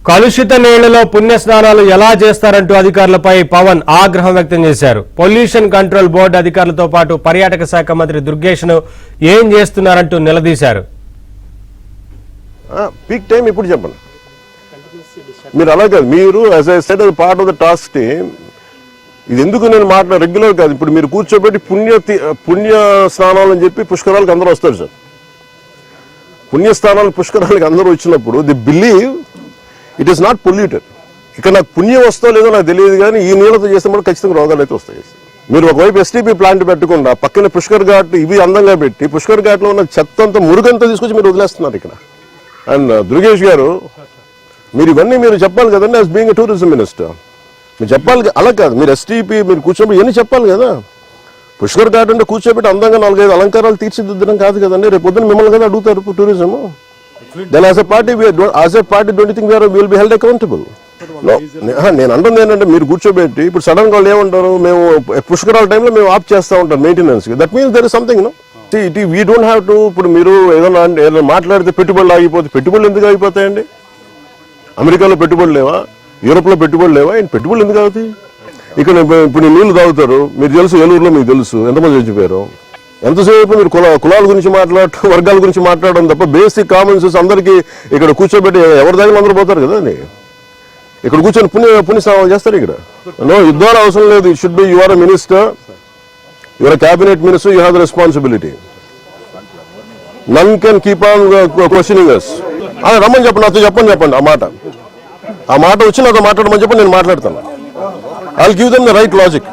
కలుషిత నీళ్లలో పుణ్యస్నానాలు ఎలా చేస్తారంటూ అధికారులపై పవన్ ఆగ్రహం వ్యక్తం చేశారు. పొల్యూషన్ కంట్రోల్ బోర్డు అధికారులతో పాటు పర్యాటక శాఖ మంత్రి దుర్గేష్ను ఏం చేస్తున్నారంటూ నిలదీశారు. పీక్ టైం ఇప్పుడు చెప్పండి. మీరు అలా కాదు, మీరు as I said part of the task team. ఇది ఎందుకు నేను రెగ్యులర్ కాదు. ఇప్పుడు మీరు కూర్చోబెట్టి పుణ్య స్నానాలు అని చెప్పి పుష్కరాలకు అందరూ వస్తారు సార్. పుణ్యస్థానాలు పుష్కరాలకు అందరూ వచ్చినప్పుడు the believe it is not polluted. ఇక్కడ నాకు పుణ్యం వస్తో లేదో నాకు తెలియదు, కానీ ఈ నీళ్ళతో చేసినప్పుడు ఖచ్చితంగా రోగాలు అయితే వస్తాయి. మీరు ఒకవైపు ఎస్టీపీ ప్లాంట్ పెట్టకుండా పక్కన పుష్కర్ ఘాట్ ఇవి అందంగా పెట్టి పుష్కర్ ఘాట్లో ఉన్న చెత్త అంతా మురుగంతా తీసుకొచ్చి మీరు వదిలేస్తున్నారు ఇక్కడ. అండ్ దుర్గేష్ గారు, మీరు ఇవన్నీ మీరు చెప్పాలి కదండి. As being a tourism minister మీరు చెప్పాలి. అలా కాదు, మీరు ఎస్టీపీ మీరు కూర్చోబెట్టి ఇవన్నీ చెప్పాలి కదా. పుష్కర్ ఘాట్ అంటే కూర్చోబెట్టి అందంగా 4-5 అలంకారాలు తీర్చిదిద్దడం కాదు కదండి. రేపు పొద్దున మిమ్మల్ని కదా అడుగుతారు tourism. Then as a party, don't you think we will be held accountable? No. నేను అంటుంది ఏంటంటే, మీరు కూర్చోబెట్టి ఇప్పుడు సడన్ గా వాళ్ళు ఏమంటారు, మేము పుష్కరాల టైంలో మేము ఆప్ చేస్తూ ఉంటాం maintenance. That means there is something. No, we don't have to. ఇప్పుడు మీరు ఏదైనా మాట్లాడితే పెట్టుబడులు ఆగిపోతే, పెట్టుబడులు ఎందుకు ఆగిపోతాయండి? అమెరికాలో పెట్టుబడులు లేవా? యూరోప్ లో పెట్టుబడులు లేవా? పెట్టుబడులు ఎందుకు అవుతాయి? ఇక్కడ ఇప్పుడు నీళ్లు తాగుతారు. మీరు తెలుసు, ఏలూరులో మీకు తెలుసు ఎంతమంది చచ్చిపోయారు. ఎంతసేపు మీరు కులాల గురించి మాట్లాడటం, వర్గాల గురించి మాట్లాడడం తప్ప బేసిక్ కామన్ సెన్స్ అందరికీ ఇక్కడ కూర్చోబెట్టి ఎవరి దగ్గర అందరూ పోతారు కదా అండి. ఇక్కడ కూర్చొని పుణ్యస్నానాలు చేస్తారు. ఇక్కడ నో యుద్ధాలు అవసరం లేదు. It should be your a minister, your cabinet minister, you have the responsibility. None can keep on questioning us. రమ్మని చెప్పండి, నాతో చెప్పండి ఆ మాట వచ్చి నాతో మాట్లాడమని చెప్పండి, నేను మాట్లాడతాను. I will give them the right logic.